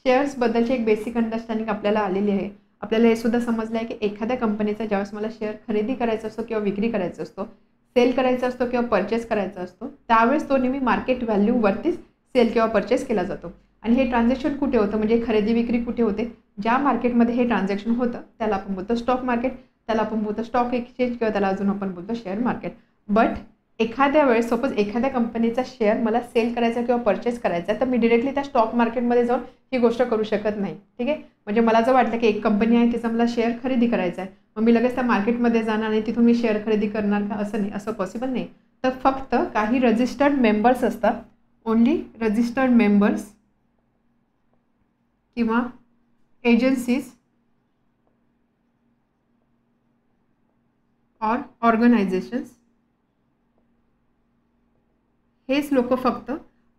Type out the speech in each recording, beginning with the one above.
शेअर्सबद्दलची एक basic understanding आपल्याला आलेली आहे. आपल्याला हे सुद्धा समजलं आहे की एखाद्या कंपनीचा ज्यावेळेस मला शेअर खरेदी करायचा असतो किंवा विक्री करायचा असतो, सेल करायचा असतो किंवा परचेस करायचा असतो, त्यावेळेस तो नेहमी मार्केट व्हॅल्यूवरतीच सेल किंवा परचेस केला जातो. आणि हे ट्रान्झॅक्शन कुठे होतं, म्हणजे खरेदी विक्री कुठे होते, ज्या मार्केटमध्ये हे ट्रान्झॅक्शन होतं त्याला आपण बोलतो स्टॉक मार्केट, त्याला आपण बोलतो स्टॉक एक्सचेंज किंवा त्याला अजून आपण बोलतो शेअर मार्केट. बट एखाद्या वेळेस सपोज एखाद्या कंपनीचा शेअर मला सेल करायचा किंवा परचेस करायचा तर मी डिरेक्टली त्या स्टॉक मार्केटमध्ये जाऊन ही गोष्ट करू शकत नाही. ठीक आहे, म्हणजे मला जर वाटलं की एक कंपनी आहे तिचा मला शेअर खरेदी करायचा आहे, मग मी लगेच त्या मार्केटमध्ये जाणार आणि तिथून मी शेअर खरेदी करणार का, असं नाही, असं पॉसिबल नाही. तर फक्त काही रजिस्टर्ड मेंबर्स असतात, ओनली रजिस्टर्ड मेंबर्स किंवा एजन्सीज और ऑर्गनायझेशन्स, हेच लोक फक्त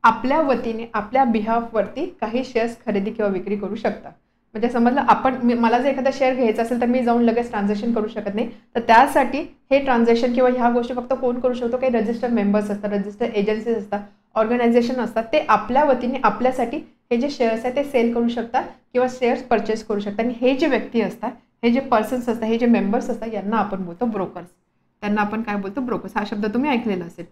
आपल्या वतीने आपल्या बिहाफवरती काही शेअर्स खरेदी किंवा विक्री करू शकतात. म्हणजे समजलं मला जर एखादा शेअर घ्यायचा असेल तर मी जाऊन लगेच ट्रान्झॅक्शन करू शकत नाही. तर त्यासाठी हे ट्रान्झॅक्शन किंवा ह्या गोष्टी फक्त कोण करू शकतो, काही रजिस्टर्ड मेंबर्स असतात, रजिस्टर्ड एजन्सीज असतात, ऑर्गनायझेशन असतात, ते आपल्या वतीने आपल्यासाठी हे जे शेअर्स आहेत ते सेल करू शकतात किंवा शेअर्स परचेस करू शकतात. आणि हे जे व्यक्ती असतात, हे जे पर्सन्स असतात, हे जे मेंबर्स असतात, यांना आपण बोलतो ब्रोकर्स. त्यांना आपण काय बोलतो, ब्रोकर्स. हा शब्द तुम्ही ऐकलेला असेल,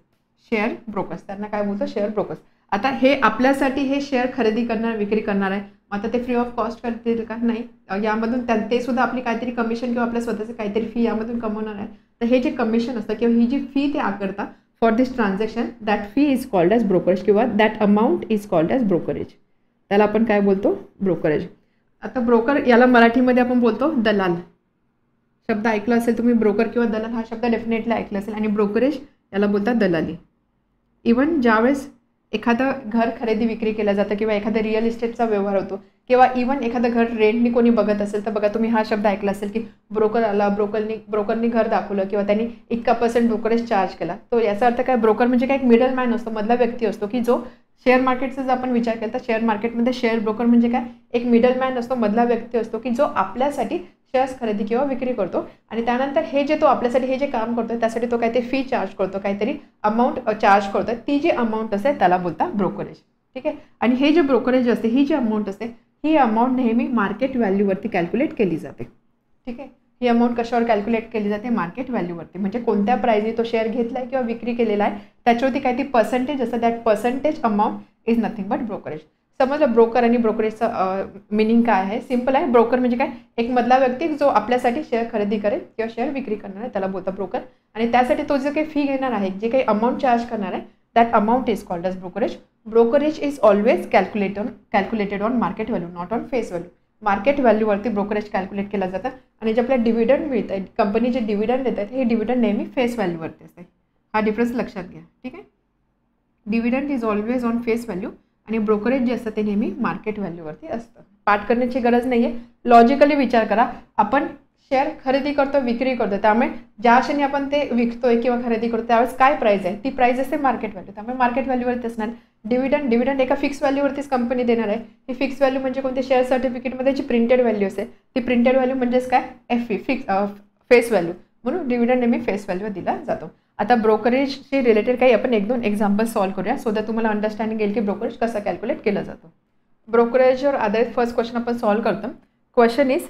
शेअर ब्रोकर्स. त्यांना काय बोलतो, शेअर ब्रोकर्स. आता हे आपल्यासाठी हे शेअर खरेदी करणार विक्री करणार आहे, आता ते फ्री ऑफ कॉस्ट करतील का, नाही, यामधून ते सुद्धा आपली काहीतरी कमिशन किंवा आपल्या स्वतःचं काहीतरी फी यामधून कमवणार आहे. तर हे जे कमिशन असतं किंवा ही जी फी ते आकारता for this transaction, that fee is called as brokerage किंवा that amount is called as brokerage. त्याला आपण काय बोलतो, ब्रोकरेज. आता ब्रोकर याला मराठीमध्ये आपण बोलतो दलाल. शब्द ऐकला असेल तुम्ही, ब्रोकर किंवा दलाल हा शब्द डेफिनेटली ऐकला असेल. आणि ब्रोकरेज याला बोलतात दलाली. इवन ज्यावेळेस एखादं घर खरेदी विक्री केलं जातं किंवा एखादा रिअल इस्टेटचा व्यवहार होतो किंवा इवन एखादं घर रेंटनी कोणी बघत असेल तर बघा तुम्ही हा शब्द ऐकला असेल की ब्रोकर आला, ब्रोकरनी घर दाखवलं किंवा त्यांनी इतका % ब्रोकरेज चार्ज केला. तो याचा अर्थ काय, ब्रोकर म्हणजे काय, एक मिडल मॅन असतो, मधला व्यक्ती असतो की जो शेअर मार्केटचा जर आपण विचार केला तर शेअर मार्केटमध्ये शेअर ब्रोकर म्हणजे काय, एक मिडल मॅन असतो, मधला व्यक्ती असतो की जो आपल्यासाठी शेअर्स खरेदी किंवा विक्री करतो. आणि त्यानंतर हे जे तो आपल्यासाठी हे जे काम करतो त्यासाठी तो काहीतरी फी चार्ज करतो, काहीतरी अमाऊंट चार्ज करतो. ती जी अमाऊंट असते त्याला बोलतात ब्रोकरेज. ठीक आहे, आणि हे जे ब्रोकरेज असते, ही जी अमाऊंट असते, ही अमाऊंट नेहमी मार्केट व्हॅल्यूवरती कॅल्क्युलेट केली जाते. ठीक आहे, ही अमाऊंट कशावर कॅल्क्युलेट केली जाते, मार्केट व्हॅल्यूवरती. म्हणजे कोणत्या प्राइसने तो शेअर घेतला आहे किंवा विक्री केलेला आहे त्याच्यावरती काहीतरी पर्सेंटेज असतं, that percentage amount is nothing but brokerage. समजलं ब्रोकर आणि ब्रोकरेजचं मिनिंग काय आहे, सिम्पल आहे. ब्रोकर म्हणजे काय, एक मधला व्यक्ती जो आपल्यासाठी शेअर खरेदी करेल किंवा शेअर विक्री करणार आहे त्याला बोलतात ब्रोकर. आणि त्यासाठी तो जे काही फी घेणार आहे, जे काही अमाऊंट चार्ज करणार आहे, that amount is called as brokerage. Brokerage is always calculated on market value, not on face value. Market व्हॅल्यूवरती ब्रोकरेज कॅल्क्युलेट केला जातं. आणि जे आपल्याला डिव्हिडंड मिळत आहे, कंपनी जे डिव्हिडंड देत आहेत, हे डिव्हिडंड नेहमी फेस व्हॅल्यूवरती असते. हा डिफरन्स लक्षात घ्या. ठीक आहे, dividend is always on face value आणि ब्रोकरेज जे असतं ते नेहमी मार्केट व्हॅल्यूवरती असतं. पाठ करण्याची गरज नाही आहे, लॉजिकली विचार करा. आपण शेअर खरेदी करतो विक्री करतो, त्यामुळे ज्या क्षणी आपण ते विकतोय किंवा खरेदी करतो त्यावेळेस काय प्राईस आहे, ती प्राईस असते मार्केट व्हॅल्यू, त्यामुळे मार्केट व्हॅल्यूवरती असणार. डिव्हिडंड एका फिक्स व्हॅल्यूवरतीच कंपनी देणार आहे. ही फिक्स व्हॅल्यू म्हणजे कोणते, शेअर सर्टिफिकेटमध्ये जी प्रिंटेड व्हॅल्यू असते ती प्रिंटेड व्हॅल्यू म्हणजेच काय, फेस व्हॅल्यू. म्हणून डिव्हिडंड नेहमी फेस व्हॅल्यू दिला जातो. आता ब्रोकरेजशी रिलेटेड काही आपण 1-2 एक्झाम्पल सॉल्व्ह करूया, सो दॅट तुम्हाला अंडरस्टँडिंग येईल की ब्रोकरेज कसं कॅल्क्युलेट केलं जातं. ब्रोकरेजवर आधारित फर्स्ट क्वेश्चन आपण सॉल्व्ह करतो. Question is,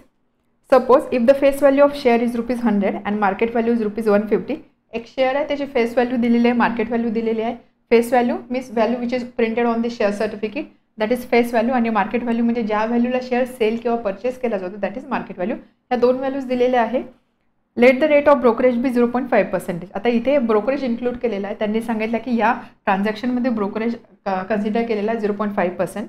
suppose if the face value of share is ₹100 and market value is ₹150. एक शेअर आहे, त्याची फेस व्हॅल्यू दिलेली आहे, मार्केट व्हॅल्यू दिलेली आहे. Face value means value which is printed on the share certificate, that is face value. आणि market value म्हणजे ज्या व्हॅल्यूला शेअर सेल किंवा परचेस केला जातो, दॅट इज मार्केट व्हॅल्यू. ह्या 2 व्हॅल्यूज दिलेल्या आहे. Let the rate of brokerage be 0.5%. आता इथे ब्रोकरेज इन्क्लूड केलेला आहे. त्यांनी सांगितलं की या ट्रान्झॅक्शनमध्ये ब्रोकरेज कन्सिडर केलेला आहे 0.5%.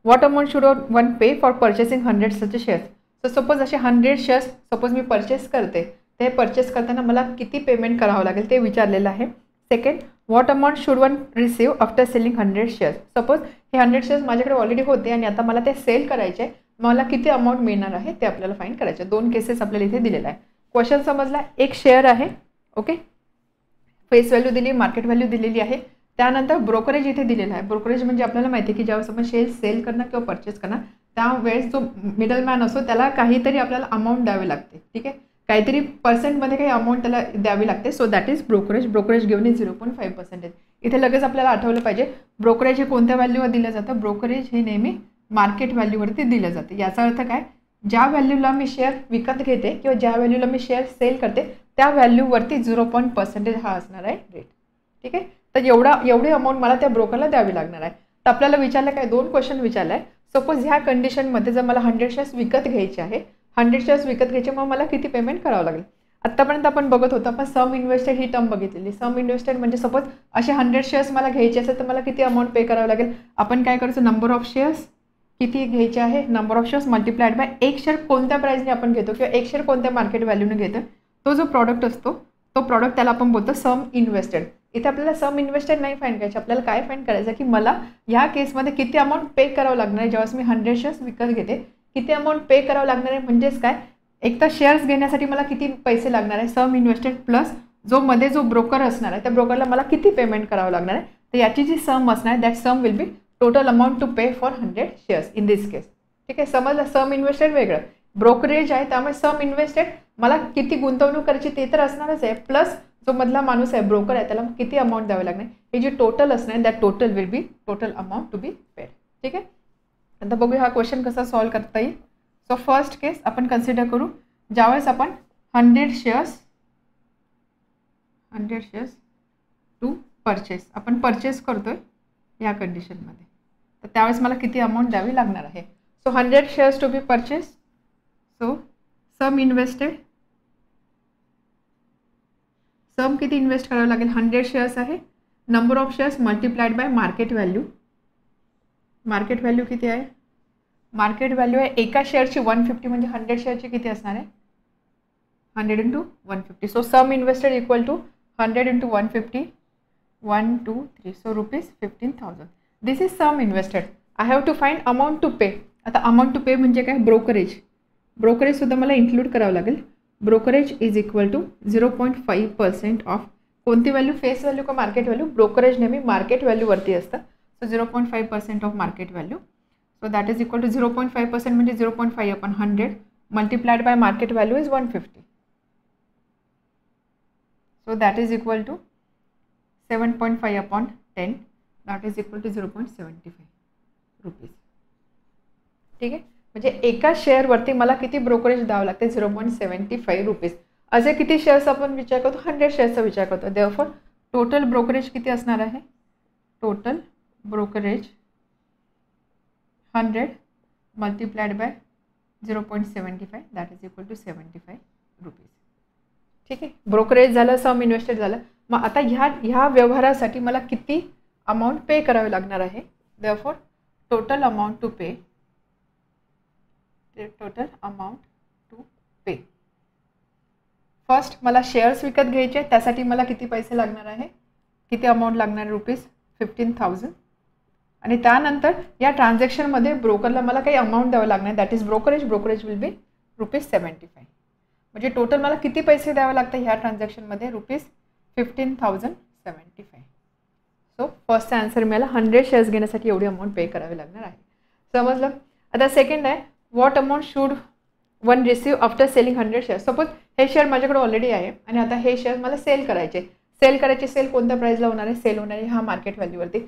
What amount should one pay for purchasing 100 such shares. So suppose असे 100 शेअर्स सपोज मी परचेस करते, ते परचेस करताना मला किती पेमेंट करावं लागेल ते विचारलेलं आहे. Second, what amount should one receive after selling 100 shares. Suppose हे 100 शेअर्स माझ्याकडे ऑलरेडी होते आणि आता मला ते सेल करायचे, मला किती अमाऊंट मिळणार आहे ते आपल्याला फाइंड करायचे. 2 केसेस आपल्याला इथे दिलेला आहे. क्वेश्चन समजला, एक शेअर आहे, ओके, फेस व्हॅल्यू दिली, मार्केट व्हॅल्यू दिलेली आहे. त्यानंतर ब्रोकरेज इथे दिलेला आहे. ब्रोकरेज म्हणजे आपल्याला माहिती आहे की ज्यावेळेस आपण शेअर सेल करणार किंवा परचेस करणार त्यावेळेस जो मिडल मॅन असतो त्याला काहीतरी आपल्याला अमाऊंट द्यावी लागते. ठीक आहे, काहीतरी पर्सेंटमध्ये काही अमाऊंट त्याला द्यावी लागते. So that is brokerage. Brokerage given is 0.5%. इथे लगेच आपल्याला आठवलं पाहिजे ब्रोकरेज हे कोणत्या व्हॅल्यूवर दिलं जातं. ब्रोकरेज हे नेहमी मार्केट व्हॅल्यूवरती दिलं जातं. याचा अर्थ काय, ज्या व्हॅल्यूला मी शेअर विकत घेते किंवा ज्या व्हॅल्यूला मी शेअर सेल करते त्या व्हॅल्यूवरती 0% हा असणार आहे रेट. ठीक आहे. तर एवढी अमाऊंट मला त्या ब्रोकरला द्यावी लागणार आहे. तर आपल्याला विचारलं काय, 2 क्वेश्चन विचारलं आहे. सपोज ह्या कंडिशनमध्ये जर मला 100 शेअर्स विकत घ्यायचे आहे, 100 शेअर्स विकत घ्यायचे, मग मला किती पेमेंट करावं लागेल. आत्तापर्यंत आपण बघत होतो, आपण सम इन्व्हेस्टेड ही टर्म बघितलेली. सम इन्व्हेस्टेड म्हणजे सपोज असे 100 शेअर्स मला घ्यायचे असेल तर मला किती अमाऊंट पे करावं लागेल. आपण काय करायचं, नंबर ऑफ शेअर्स किती घ्यायचे आहे, number of shares multiplied bye एक शेअर कोणत्या प्राइसने आपण घेतो किंवा एक शेअर कोणत्या मार्केट व्हॅल्यूने घेतो, तो जो प्रॉडक्ट असतो तो प्रॉडक्ट त्याला आपण बोलतो सम इन्व्हेस्टेड. इथे आपल्याला सम इन्व्हेस्टेड नाही फाइंड करायचे, आपल्याला काय फाइंड करायचं की मला ह्या केसमध्ये किती अमाऊंट पे करावं लागणार आहे. ज्यावेळेस मी 100 शेअर्स विकत घेते किती अमाऊंट पे करावं लागणार आहे, म्हणजेच काय, एक तर शेअर्स घेण्यासाठी मला किती पैसे लागणार आहे सम इन्व्हेस्टेड प्लस जो ब्रोकर असणार आहे त्या ब्रोकरला मला किती पेमेंट करावं लागणार आहे. तर याची जी सम असणार आहे that sum will be total amount to pay for 100 shares in this case. ठीक आहे. समजलं, सम इन्व्हेस्टेड वेगळं, ब्रोकरेज आहे, त्यामुळे सम इन्व्हेस्टेड मला किती गुंतवणूक करायची ते तर असणारच आहे, प्लस जो मधला माणूस आहे ब्रोकर आहे त्याला किती अमाऊंट द्यावी लागणार, हे जे टोटल असणार that total will be total amount to be paid. ठीक आहे. आता बघूया हा क्वेश्चन कसा सॉल्व्ह करता येईल. सो फर्स्ट केस आपण कन्सिडर करू, ज्यावेळेस आपण 100 शेअर्स टू परचेस आपण परचेस करतोय या कंडिशनमध्ये, तर त्यावेळेस मला किती अमाऊंट द्यावी लागणार आहे. So 100 shares to be purchase. So sum invested, sum किती इन्व्हेस्ट करावं लागेल, 100 शेअर्स आहे, number of shares multiplied by market value. Market value किती आहे, मार्केट व्हॅल्यू आहे एका शेअरची 150, म्हणजे 100 शेअरची किती असणार आहे 100 into 150. So sum invested equal to 100 into 150, 1 2 3, so ₹15,000. This is sum invested. I have to find amount to pay. आता अमाऊंट टू पे म्हणजे काय, ब्रोकरेज सुद्धा मला इन्क्लूड करावं लागेल. Brokerage is equal to 0.5% of कोणती व्हॅल्यू, फेस व्हॅल्यू का market value. Brokerage नेहमी मार्केट व्हॅल्यूवरती असतं. So 0.5% of market value. So that is equal to 0.5% म्हणजे 0.5 upon 100 multiplied by market value is 150. So that is equal to 7.5 upon 10 that is equal to 0.75 rupees. ठीक आहे. म्हणजे एका शेअरवरती मला किती ब्रोकरेज द्यावं लागते, 0.75 रुपीज. असे किती शेअर्स आपण विचार करतो, 100 शेअर्सचा विचार करतो. देअरफॉर टोटल ब्रोकरेज किती असणार आहे, total brokerage 100 multiplied by 0.75 that is equal to 75 rupees. ठीक आहे. ब्रोकरेज झालं, सम इन्व्हेस्टेड झालं. मग आता ह्या व्यवहारासाठी मला किती अमाऊंट पे करावी लागणार आहे. Therefore total amount to pay, total amount to pay. First मला शेअर्स विकत घ्यायचे, त्यासाठी मला किती पैसे लागणार आहे, किती अमाऊंट लागणार आहे, ₹15,000. आणि त्यानंतर या ट्रान्झॅक्शनमध्ये ब्रोकरला मला काही अमाऊंट द्यावं लागणार, that is brokerage will be ₹75. म्हणजे टोटल मला किती पैसे द्यावे लागतात ह्या ट्रान्झॅक्शनमध्ये, ₹15,075. सो फर्स्ट आन्सर मिळाला, 100 शेअर्स घेण्यासाठी एवढी अमाऊंट पे करावी लागणार आहे. समजलं. आता सेकंड आहे, what amount should one receive after selling 100 shares. Suppose हे शेअर माझ्याकडे ऑलरेडी आहे आणि आता हे शेअर मला सेल करायचे. सेल कोणत्या प्राईसला होणार आहे, सेल होणार आहे हा मार्केट व्हॅल्यूवरती.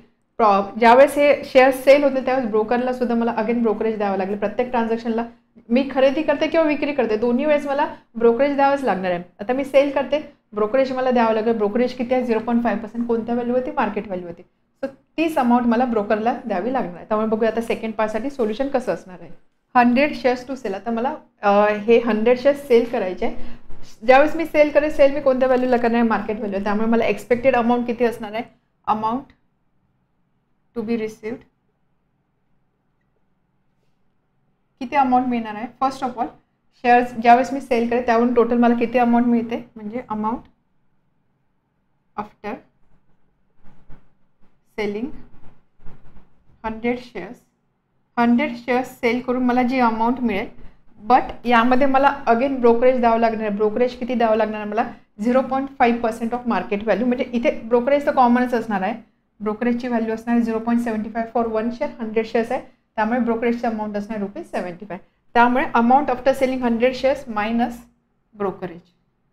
ज्यावेळेस हे शेअर्स सेल होते त्यावेळेस ब्रोकरला सुद्धा मला अगेन ब्रोकरेज द्यावं लागेल. प्रत्येक ट्रान्झॅक्शनला मी खरेदी करते किंवा विक्री करते दोन्ही वेळेस मला ब्रोकरेज द्यावंच लागणार आहे. आता मी सेल करते, ब्रोकरेज मला द्यावं लागेल. ब्रोकरेज किती आहे, 0.5% कोणत्या व्हॅल्यूवरती, मार्केट व्हॅल्यूवरती. सो तीच अमाऊंट मला ब्रोकरला द्यावी लागणार आहे. त्यामुळे बघूया आता सेकंड पार्टसाठी सोल्युशन कसं असणार आहे. 100 शेअर्स टू सेल. आता मला हे 100 शेअर्स सेल करायचे आहे. ज्यावेळेस मी सेल करेल, सेल मी कोणत्या व्हॅल्यूला करणार आहे, मार्केट व्हॅल्यू. त्यामुळे मला एक्सपेक्टेड अमाऊंट किती असणार आहे, अमाऊंट टू बी रिसिव्ड किती अमाऊंट मिळणार आहे. फर्स्ट ऑफ ऑल शेअर्स ज्यावेळेस मी सेल करेल त्यावरून टोटल मला किती अमाऊंट मिळते, म्हणजे amount after selling 100 shares sell करून मला जी अमाऊंट मिळेल. बट यामध्ये मला अगेन ब्रोकरेज द्यावं लागणार आहे. ब्रोकरेज किती द्यावं लागणार आहे मला, 0.5% ऑफ मार्केट व्हॅल्यू. म्हणजे इथे ब्रोकरेज तर कॉमनच असणार आहे. ब्रोकरेजची व्हॅल्यू असणार आहे 0.75 फॉर 1 शेअर. 100 शेअर्स आहे त्यामुळे ब्रोकरेजची अमाऊंट असणार ₹75. त्यामुळे amount after selling 100 shares minus brokerage.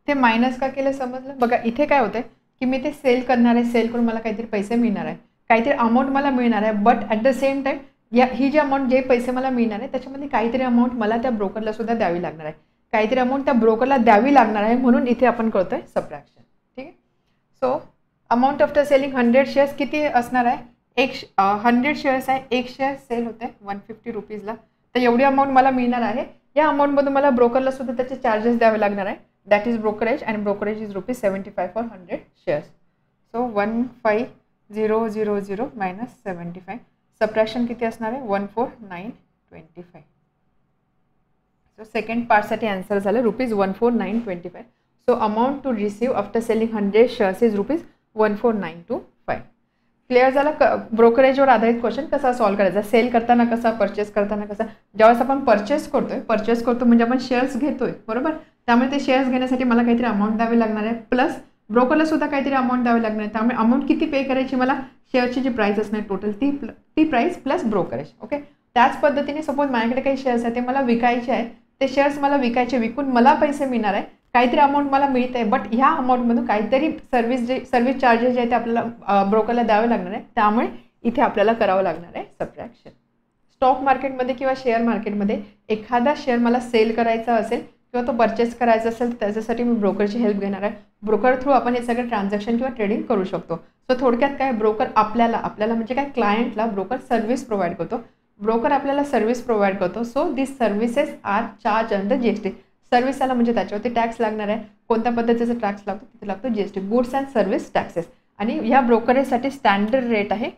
ते मायनस का केलं समजलं. बघा इथे काय होतं की मी ते सेल करणार आहे, सेल करून मला काहीतरी पैसे मिळणार आहे, काहीतरी अमाऊंट मला मिळणार आहे. But at the same time ही जी अमाऊंट जे पैसे मला मिळणार आहे त्याच्यामध्ये काहीतरी अमाऊंट मला त्या ब्रोकरला सुद्धा द्यावी लागणार आहे, काहीतरी अमाऊंट त्या ब्रोकरला द्यावी लागणार आहे, म्हणून इथे आपण करतोय सबट्रॅक्शन. ठीक आहे. So amount after selling 100 shares किती असणार आहे, 100 शेअर्स आहे, 1 शेअर सेल होते 150 रुपीजला, तर एवढी अमाऊंट मला मिळणार आहे. या अमाऊंटमधून मला ब्रोकरला सुद्धा त्याचे चार्जेस द्यावे लागणार आहे, that is brokerage, and brokerage is ₹75 for 100 shares. So 15000 minus 75, subtraction किती असणार आहे, 14925. सो सेकंड पार्टसाठी आन्सर झालं ₹14925. So amount to receive after selling 100 shares is ₹14925. Clear झाला. ब्रोकरेजवर आधारित क्वेश्चन कसा सॉल्व्ह करायचा, सेल करताना कसा, परचेस करताना कसा. ज्यावेळेस आपण परचेस करतो म्हणजे आपण शेअर्स घेतोय, बरोबर, त्यामुळे ते शेअर्स घेण्यासाठी मला काहीतरी अमाऊंट द्यावी लागणार आहे, प्लस ब्रोकरला सुद्धा काहीतरी अमाऊंट द्यावी लागणार आहे. त्यामुळे अमाऊंट किती पे करायची, मला शेअरची जी प्राईस असणार टोटल ती प्राईस प्लस ब्रोकरेज. ओके. त्याच पद्धतीने सपोज माझ्याकडे काही शेअर्स आहेत, ते मला विकायचे आहे, ते शेअर्स मला विकायचे, विकून मला पैसे मिळणार आहे, काहीतरी अमाऊंट मला मिळत आहे, बट ह्या अमाऊंटमधून काहीतरी सर्व्हिस चार्जेस जे आहेत ते आपल्याला ब्रोकरला द्यावे लागणार आहे, त्यामुळे इथे आपल्याला करावं लागणार आहे सबट्रॅक्शन. स्टॉक मार्केटमध्ये किंवा शेअर मार्केटमध्ये एखादा शेअर मला सेल करायचा असेल किंवा तो परचेस करायचा असेल तर त्याच्यासाठी मी ब्रोकरची हेल्प घेणार आहे. ब्रोकर थ्रू आपण हे सगळं ट्रान्झॅक्शन किंवा ट्रेडिंग करू शकतो. सो थोडक्यात काय, ब्रोकर आपल्याला म्हणजे काय, क्लायंटला ब्रोकर सर्व्हिस प्रोव्हाइड करतो, ब्रोकर आपल्याला सर्व्हिस प्रोव्हाइड करतो. So this services are charge under GST. Service आला म्हणजे त्याच्यावरती टॅक्स लागणार आहे, कोणत्या पद्धतीचा टॅक्स लागतो, तिथे लागतो GST, goods and service taxes. आणि ह्या ब्रोकरेजसाठी स्टँडर्ड रेट आहे,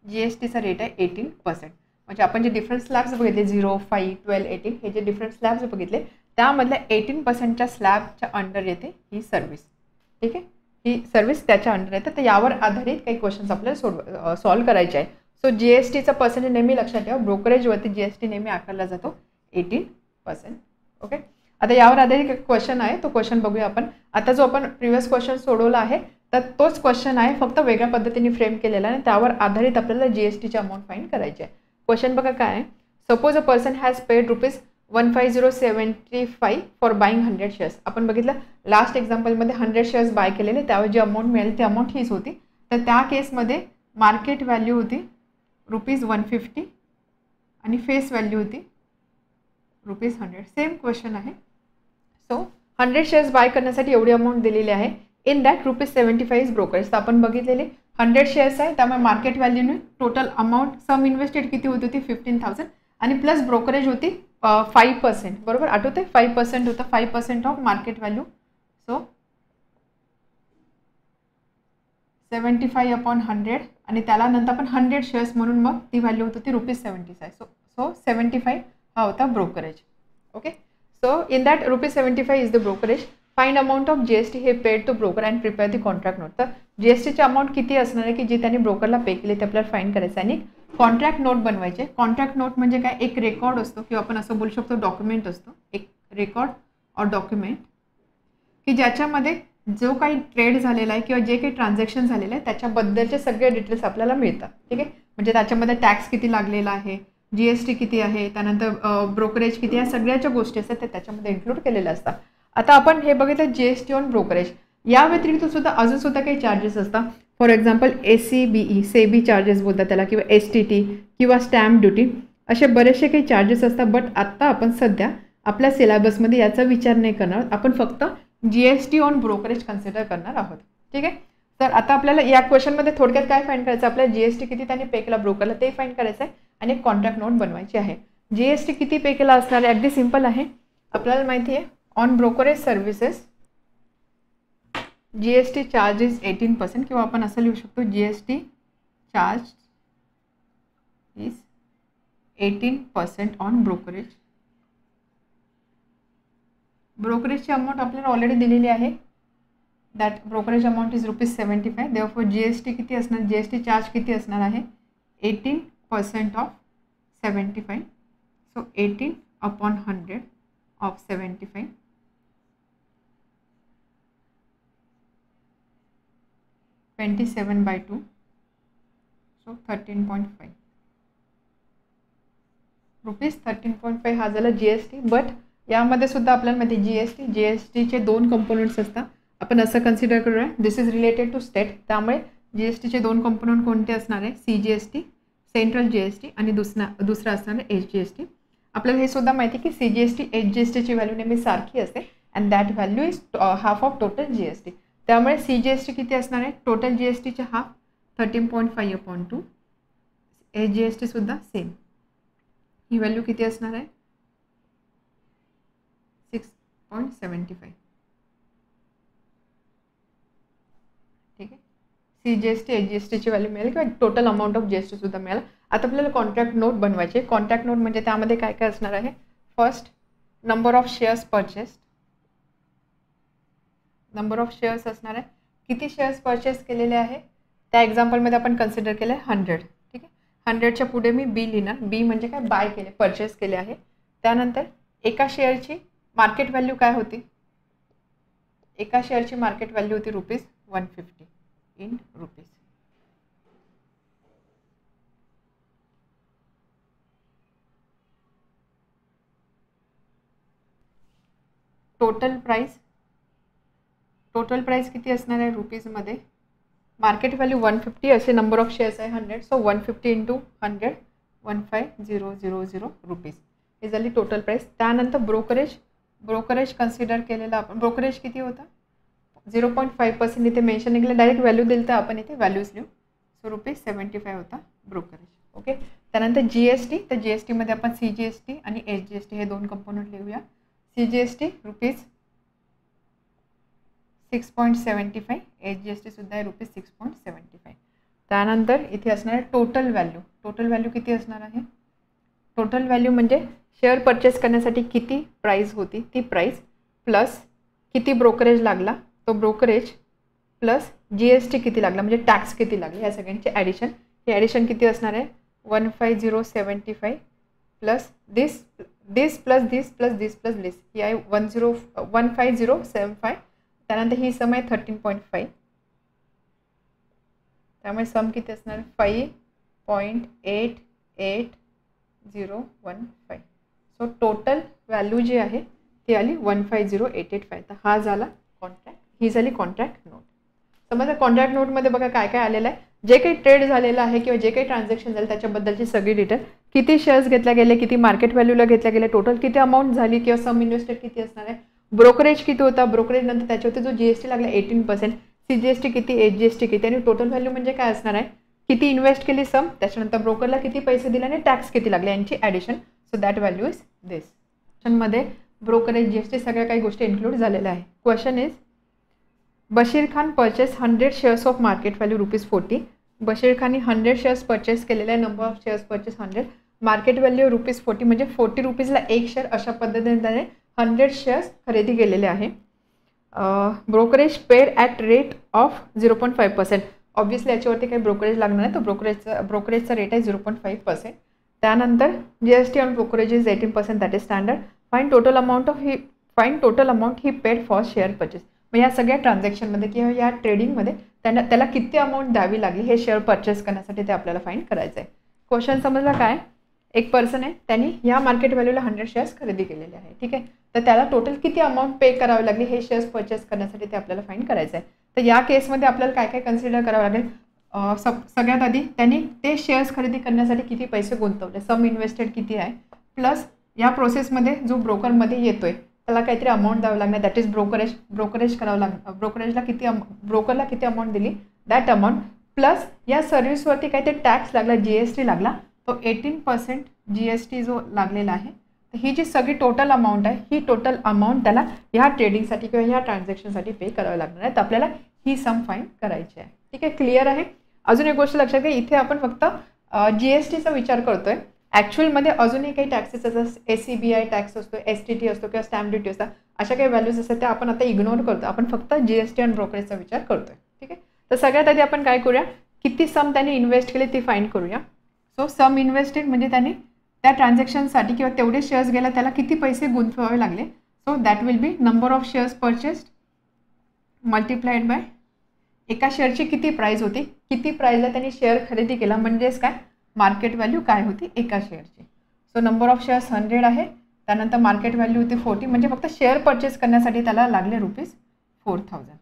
जीएसटीचा रेट आहे 18%. म्हणजे आपण जे डिफरंट स्लॅब्स बघितले 0, 5, 12, 18 हे जे डिफरंट स्लॅब्स बघितले त्यामधल्या 18%च्या स्लॅबच्या अंडर येते ही सर्व्हिस. ठीक आहे, ही सर्व्हिस त्याच्या अंडर येते. तर यावर आधारित काही क्वेश्चन्स आपल्याला सॉल्व्ह करायचे आहे. सो जीएसटीचा पर्सेंटेज नेहमी लक्षात ठेवा, ब्रोकरेजवरती जीएसटी नेहमी आकारला जातो 18%. ओके. आता यावर आधारित एक क्वेश्चन आहे, तो क्वेश्चन बघूया आपण. आता जो आपण प्रिव्हियस क्वेश्चन सोडवला आहे तर तोच क्वेश्चन आहे, फक्त वेगळ्या पद्धतीने फ्रेम केलेला आहे. त्यावर आधारित आपल्याला जीएसटीची अमाऊंट फाइंड करायची आहे. क्वेश्चन बघा काय आहे. Suppose a person has paid ₹15075 for buying 100 shares. आपण बघितलं लास्ट एक्झाम्पलमध्ये 100 शेअर्स बाय केलेले, त्यावर जी अमाऊंट मिळाली ती अमाऊंट हीच होती. तर त्या केसमध्ये मार्केट व्हॅल्यू होती ₹150 आणि फेस व्हॅल्यू होती ₹100. सेम क्वेश्चन आहे. सो 100 शेअर्स बाय करण्यासाठी एवढी अमाऊंट दिलेली आहे. In that ₹75 is brokerage. तर आपण बघितलेले 100 शेअर्स आहे, त्यामुळे मार्केट व्हॅल्यूने टोटल अमाऊंट सम इन्व्हेस्टेड किती होती 15,000 आणि प्लस ब्रोकरेज होती 5%, बरोबर, आठवते 5% होतं, 5% ऑफ मार्केट व्हॅल्यू. सो 75/100 आणि त्याला नंतर आपण 100 शेअर्स म्हणून मग ती व्हॅल्यू होती ₹75. सो 75 हा होता brokerage. Okay. So in that ₹75 is the brokerage. Find amount of GST हे paid to broker and prepare the contract note. तर जीएसटीची अमाऊंट किती असणार आहे की जी त्यांनी ब्रोकरला पे केली ते आपल्याला फाइंड करायचं आणि कॉन्ट्रॅक्ट नोट बनवायचे. कॉन्ट्रॅक्ट नोट म्हणजे काय, एक रेकॉर्ड असतो किंवा आपण असं बोलू शकतो डॉक्युमेंट असतो, एक रेकॉर्ड और डॉक्युमेंट की ज्याच्यामध्ये जो काही ट्रेड झालेला आहे किंवा जे काही ट्रान्झॅक्शन झालेलं आहे त्याच्याबद्दलचे सगळे डिटेल्स आपल्याला मिळतात. ठीक आहे. म्हणजे त्याच्यामध्ये टॅक्स किती लागलेला आहे, जीएसटी किती आहे, त्यानंतर ब्रोकरेज किती, या सगळ्याच्या गोष्टी असतात ते त्याच्यामध्ये इन्क्लूड केलेल्या असतात. आता आपण हे बघितलं जीएसटी ऑन ब्रोकरेज. या व्यतिरिक्त सुद्धा अजून सुद्धा काही चार्जेस असतात. For example ACBE SEBI charges बोलतात त्याला, किंवा STT किंवा स्टॅम्प ड्युटी, असे बरेचसे काही चार्जेस असतात. बट आत्ता आपण सध्या आपल्या सिलेबसमध्ये याचा विचार नाही करणार, आपण फक्त जीएसटी ऑन ब्रोकरेज कन्सिडर करणार आहोत. ठीक आहे. तर आता आपल्याला या क्वेश्चनमध्ये थोडक्यात काय फाइंड करायचं, आपल्याला जीएसटी किती त्यांनी पे केला ब्रोकरला ते फाइंड करायचं आहे आणि एक कॉन्ट्रॅक्ट नोट बनवायची आहे. जीएसटी किती पे केला असणार आहे, अगदी सिंपल आहे. आपल्याला माहिती आहे on brokerage services GST charge is 18% किंवा आपण असं लिहू शकतो GST charge is 18% on brokerage. ब्रोकरेजची अमाऊंट आपल्याला ऑलरेडी दिलेली आहे, that brokerage amount is ₹75. Therefore GST किती असणार, जीएसटी चार्ज किती असणार आहे 18% ऑफ 75. So 18/100 of 75. 27/2. सो 13.5 ₹13.5 हा झाला जीएसटी. बट यामध्ये सुद्धा आपल्याला माहिती जीएसटीचे 2 कंपोनंट्स असतात. आपण असं कन्सिडर करूया, दिस इज रिलेटेड टू स्टेट, त्यामुळे जीएसटीचे 2 कंपोनंट कोणते असणार आहे, CGST. सेंट्रल GST आणि दुसरा असणार HGST. आपल्याला हे सुद्धा माहिती की CGST HGSTची व्हॅल्यू नेहमी सारखी असते and that value is half of total GST. त्यामुळे CGST किती असणार आहे, टोटल GSTचे हाफ 13.5/2. HGST सुद्धा सेम, ही व्हॅल्यू किती असणार आहे 6.75. ठीक आहे, CGST HGSTची व्हॅल्यू मिळेल किंवा टोटल अमाऊंट ऑफ GST सुद्धा मिळेल. आता आपल्याला कॉन्ट्रॅक्ट नोट बनवायचे. कॉन्ट्रॅक्ट नोट म्हणजे त्यामध्ये काय काय असणार आहे, first number of shares purchased, number of shares असणार आहे, किती शेअर्स परचेस केलेले आहे. त्या एक्झाम्पलमध्ये आपण कन्सिडर केलं आहे 100. ठीक आहे, 100च्या पुढे मी बी लिहिणार. बी म्हणजे काय, बाय केले, परचेस केले आहे. त्यानंतर एका शेअरची मार्केट व्हॅल्यू काय होती, एका शेअरची मार्केट व्हॅल्यू होती ₹150 इन रुपीज. टोटल प्राइस किती असणार आहे रुपीजमध्ये, मार्केट व्हॅल्यू 150 असे नंबर ऑफ शेअर्स आहे 100. सो 150 इंटू 100 15,000 रुपीज हे झाली टोटल प्राइस. त्यानंतर ब्रोकरेज कन्सिडर केलेला आपण. ब्रोकरेज किती होता 0.5% इथे मेन्शन केलं, डायरेक्ट व्हॅल्यू दिली तर आपण इथे व्हॅल्यूज लिहू. सो ₹75 होता ब्रोकरेज. ओके, त्यानंतर GST, तर GSTमध्ये आपण CGST आणि HGST हे दोन कंपोनंट लिहूया. CGST ₹6.75, HGST सुद्धा आहे ₹6.75. त्यानंतर इथे असणार आहे टोटल व्हॅल्यू किती असणार आहे, टोटल व्हॅल्यू म्हणजे शेअर परचेस करण्यासाठी किती प्राईस होती ती प्राईस प्लस किती ब्रोकरेज लागला तो ब्रोकरेज प्लस GST किती लागला म्हणजे टॅक्स किती लागले, या सगळ्यांचे ॲडिशन. हे ॲडिशन किती असणार आहे 15075 प्लस दिस प्लस दिस प्लस दिस प्लस दिस, ही आहे 15075. त्यानंतर ही सम आहे 13.5. त्यामुळे सम किती असणार 5.88015. सो टोटल व्हॅल्यू जी आहे ती आली 150,885. तर हा झाला कॉन्ट्रॅक्ट, ही झाली कॉन्ट्रॅक्ट नोट. समजा कॉन्ट्रॅक्ट नोटमध्ये बघा काय काय आलेलं आहे, जे काही ट्रेड झालेलं आहे किंवा जे काही ट्रान्झॅक्शन झालं त्याच्याबद्दलची सगळी डिटेल, किती शेअर्स घेतल्या गेले, किती मार्केट व्हॅल्यूला घेतल्या गेले, टोटल किती अमाऊंट झाली किंवा सम इन्व्हेस्टेड किती असणार आहे, ब्रोकरेज किती होता, ब्रोकरेज नंतर त्याच्यावरती जो GST लागला 18%, CGST किती, HGST किती आणि टोटल व्हॅल्यू म्हणजे काय असणार आहे, किती इन्व्हेस्ट केली सम, त्याच्यानंतर ब्रोकरला किती पैसे दिले आणि टॅक्स किती लागले यांची addition. So that value is this. मध्ये ब्रोकरेज GST सगळ्या काही गोष्टी इन्क्लूड झालेल्या आहे. Question is Bashir Khan purchase 100 shares of market value ₹40. Bashir खानने 100 शेअर्स परचेस केलेले आहे, number of shares purchase 100, market value ₹40 म्हणजे ₹40 एक शेअर, अशा पद्धतीने त्याने 100 शेअर्स खरेदी केलेले आहे. Brokerage paid at rate of 0.5%. Obviously याच्यावरती काही ब्रोकरेज लागणार आहे, तो ब्रोकरेजचा रेट आहे 0.5%. त्यानंतर GST on brokerage is 18%, that is standard. Fine total amount he paid for share purchase. मग या सगळ्या ट्रान्झॅक्शनमध्ये किंवा या ट्रेडिंगमध्ये त्याला किती अमाऊंट द्यावी लागली हे शेअर परचेस करण्यासाठी ते आपल्याला फाईंड करायचं आहे. क्वेश्चन समजला काय, एक पर्सन आहे, त्यांनी या मार्केट व्हॅल्यूला 100 शेअर्स खरेदी केलेले आहे. ठीक आहे, तर त्याला टोटल किती अमाऊंट पे करावी लागली हे शेअर्स परचेस करण्यासाठी ते आपल्याला फाईंड करायचं आहे. तर या केसमध्ये आपल्याला काय काय कन्सिडर करावं लागेल, सगळ्यात आधी त्यांनी ते शेअर्स खरेदी करण्यासाठी किती पैसे गुंतवले, सम इन्व्हेस्टेड किती आहे, प्लस या प्रोसेसमध्ये जो ब्रोकरमध्ये येतोय त्याला काहीतरी अमाऊंट द्यावं लागणार, दॅट इज ब्रोकरेज करावं लागणार. ब्रोकरला किती अमाऊंट दिली दॅट अमाऊंट, प्लस या सर्व्हिसवरती काहीतरी टॅक्स लागला, GST लागला, तो 18% GST जो लागलेला आहे. तर ही जी सगळी टोटल अमाऊंट आहे, ही टोटल अमाऊंट त्याला ह्या ट्रेडिंगसाठी किंवा ह्या ट्रान्झॅक्शनसाठी पे करावं लागणार आहे. तर आपल्याला ही सम फाईंड करायची आहे. ठीक आहे, क्लिअर आहे. अजून एक गोष्ट लक्षात घ्या, इथे आपण फक्त GSTचा विचार करतोय. ॲक्च्युअलमध्ये अजूनही काही टॅक्सेस असतात, SCBI टॅक्स असतो, STT असतो किंवा स्टॅम्प ड्युटी असतात, अशा काही व्हॅल्यूज असतात त्या आपण आता इग्नोर करतो. आपण फक्त GST आणि ब्रोकरेजचा विचार करतोय. ठीक आहे, तर सगळ्यात आधी आपण काय करूया, किती सम त्याने इन्व्हेस्ट केले ती फाईंड करूया. सो सम इन्व्हेस्टेड म्हणजे त्याने त्या ट्रान्झॅक्शनसाठी किंवा तेवढे शेअर्स गेला त्याला किती पैसे गुंतवावे लागले. So that will B number of shares purchased multiplied by एका शेअरची किती प्राईस होती, किती प्राईजला त्यांनी शेअर खरेदी केला म्हणजेच काय मार्केट व्हॅल्यू काय होती एका शेअरची. सो नंबर ऑफ शेअर्स 100 आहे, त्यानंतर मार्केट व्हॅल्यू होती 40, म्हणजे फक्त शेअर परचेस करण्यासाठी त्याला लागले ₹4,000.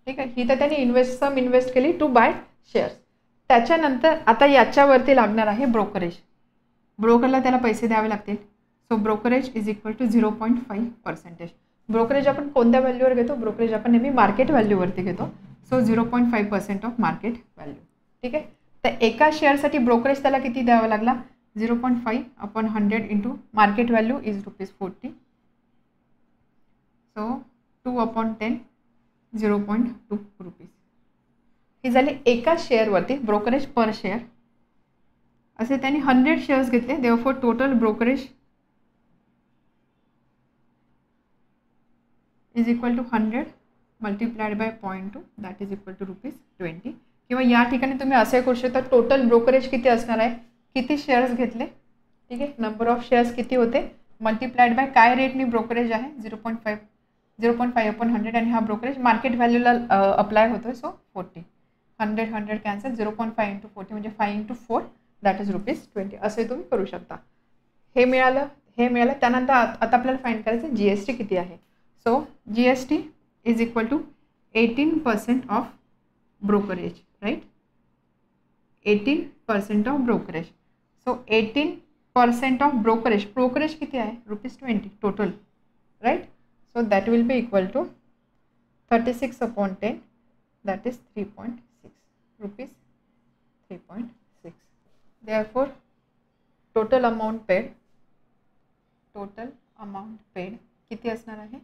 ठीक आहे, ही तर त्यांनी सम इन्व्हेस्ट केली टू बाय शेअर्स. त्याच्यानंतर आता याच्यावरती लागणार आहे ब्रोकरेज. ब्रोकरला त्याला पैसे द्यावे लागतील. So brokerage is equal to 0.5%. Brokerage आपण कोणत्या व्हॅल्यूवर घेतो? ब्रोकरेज आपण नेहमी मार्केट व्हॅल्यूवरती घेतो. So 0.5% of market value. ठीक आहे. तर एका शेअरसाठी ब्रोकरेज त्याला किती द्यावा लागला? 0.5 upon 100 into market value is ₹40. So 2 upon 10 0.2 rupees. ही झाली एका शेअरवरती ब्रोकरेज पर शेअर. असे त्यांनी 100 शेअर्स घेतले. Therefore total brokerage is equal to 100 multiplied by 0.2 that is equal to ₹20. किंवा या ठिकाणी तुम्ही असे करू शकता, टोटल ब्रोकरेज किती असणार आहे, किती शेअर्स घेतले, ठीक आहे, नंबर ऑफ शेअर्स किती होते, मल्टिप्लाइड बाय काय रेटनी ब्रोकरेज आहे 0.5 अपॉन 100 आणि हा ब्रोकरेज मार्केट व्हॅल्यूला अप्लाय होतो. सो 40. 100 कॅन्सल. 0.5 इंटू 40 म्हणजे 5 इंटू 4 दॅट इज ₹20. असे तुम्ही करू शकता. हे मिळालं. त्यानंतर आता आपल्याला फाइंड करायचं GST किती आहे. So GST is equal to 18% of brokerage, right. 18% of brokerage. So 18% of brokerage किती आहे ₹20 total, right. So that will be equal to 36 upon 10 that is 3.6 rupees. 3.6. Therefore total amount paid किती असणार आहे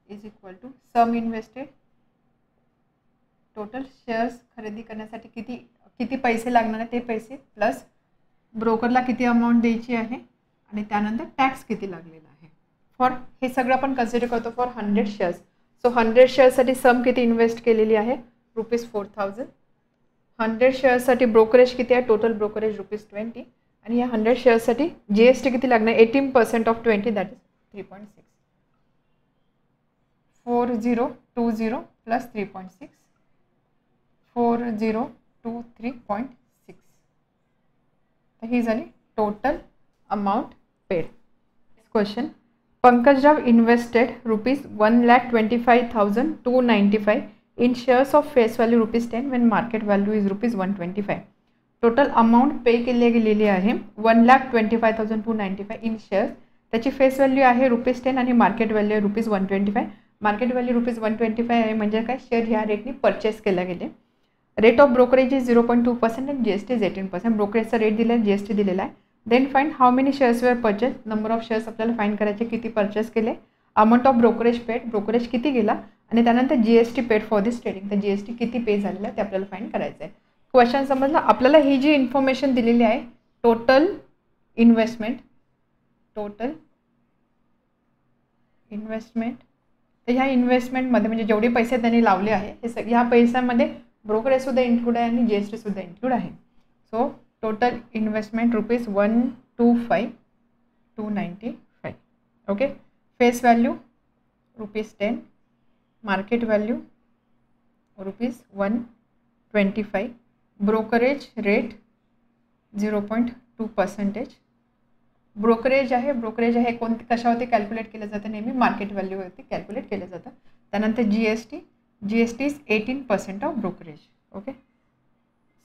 is equal to sum invested. टोटल shares खरेदी करण्यासाठी किती पैसे लागणार आहे ते पैसे प्लस ब्रोकरला किती अमाऊंट द्यायची आहे आणि त्यानंतर टॅक्स किती लागलेला आहे. फॉर हे सगळं आपण कन्सिडर करतो फॉर 100 शेअर्स. सो 100 शेअर्ससाठी सम किती इन्व्हेस्ट केलेली आहे ₹4,000. 100 शेअर्ससाठी ब्रोकरेज किती आहे, टोटल ब्रोकरेज ₹20 आणि या 100 शेअर्ससाठी GST किती लागणार 18% ऑफ 20 दॅट इज 3.6. 4020 प्लस 3.6 4023.6. तर ही झाली total amount paid. Question. Pankajrao invested ₹1,25,295 in shares of face value ₹10 when market value is ₹125. Total amount pay केली गेलेली आहे 1,25,295 इन शेअर्स. त्याची फेस व्हॅल्यू आहे ₹10 आणि मार्केट व्हॅल्यू आहे ₹125. मार्केट व्हॅल्यू ₹125 आहे म्हणजे काय, शेअर ह्या रेटनी परचेस केला गेले. रेट ऑफ ब्रोकरेज इज 0.2% आणि GST इज 18%. ब्रोकरेजचा रेट दिला आहे, GST दिलेला आहे. Then find how many shares were purchase. Number of shares आपल्याला फाइंड करायचे, किती परचेस केले, amount of brokerage paid, brokerage किती गेला आणि त्यानंतर GST paid for this trading. तर GST किती पे झालेलं आहे ते आपल्याला फाइंड करायचं आहे. क्वेश्चन समजला आपल्याला. ही जी इन्फॉर्मेशन दिलेली आहे टोटल इन्व्हेस्टमेंट तर ह्या इन्व्हेस्टमेंटमध्ये म्हणजे जेवढे पैसे त्यांनी लावले आहे हे ह्या पैशामध्ये ब्रोकरेजसुद्धा इन्क्लूड आहे आणि GSTसुद्धा इन्क्लूड आहे. So total investment ₹125,295. Okay. Face value ₹10. Market value ₹125. Brokerage rate 0.2%. Brokerage आहे कशावरती कॅल्क्युलेट केलं जातं, नेहमी मार्केट व्हॅल्यूवरती कॅल्क्युलेट केलं जातं. त्यानंतर GST is 18% of brokerage. Okay.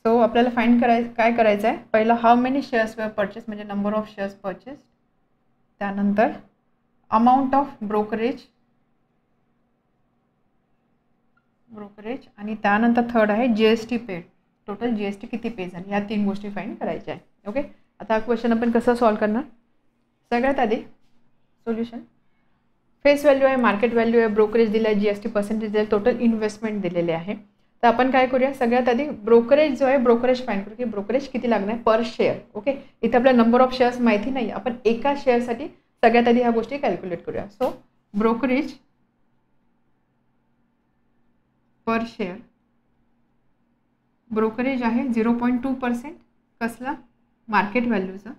So आपल्याला फाइंड काय करायचं आहे, पहिला how many shares were purchase म्हणजे नंबर ऑफ शेअर्स परचेस, त्यानंतर अमाऊंट ऑफ ब्रोकरेज आणि त्यानंतर थर्ड आहे GST पेड. टोटल GST किती पे झाली, या 3 गोष्टी फाइंड करायच्या आहे. ओके. आता हा क्वेश्चन आपण कसं सॉल्व्ह करणार. सगळ्यात आधी सोल्युशन. फेस व्हॅल्यू आहे, मार्केट व्हॅल्यू आहे, ब्रोकरेज दिला आहे, GST पर्सेंटेज दिले, टोटल इन्व्हेस्टमेंट दिलेले आहे. तर आपण काय करूया, सगळ्यात आधी ब्रोकरेज जो आहे ब्रोकरेज फाइंड करू की ब्रोकरेज किती लागणार पर शेअर. ओके. इथे आपल्याला नंबर ऑफ शेअर्स माहिती नाही, आपण एका शेअरसाठी सगळ्यात आधी ह्या गोष्टी कॅल्क्युलेट करूया. So brokerage per share, brokerage आहे 0.2%. कसला, मार्केट व्हॅल्यूचा.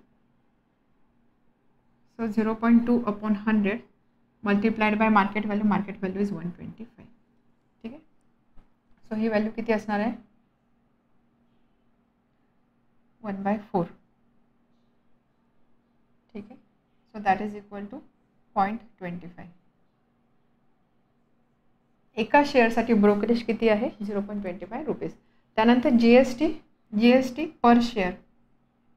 So 0.2 upon 100 multiplied by market value is 125. ठीक आहे. सो ही व्हॅल्यू किती असणार आहे 1/4. ठीक आहे. So that is equal to 0.25. एका शेअरसाठी ब्रोकरेज किती आहे 0.25 रुपीज. त्यानंतर जी.एस.टी पर शेअर.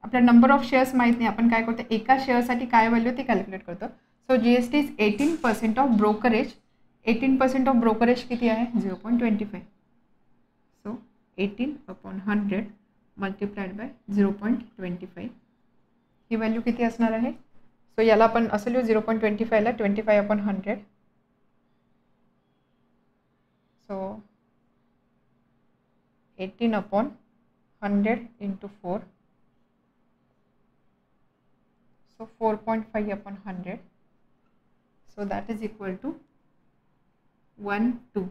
आपल्या नंबर ऑफ शेअर्स माहीत नाही, आपण काय करतो एका शेअरसाठी काय व्हॅल्यू ते कॅल्क्युलेट करतो. So GST is 18% of brokerage. 18% of brokerage किती आहे 0.25. So 18/100 multiplied by 0.25 he value किती असणार आहे. सो याला आपण असं लिहू 0.25ला 25/100. So 18/100 into 4. So 4.5/100. So that is equal to 12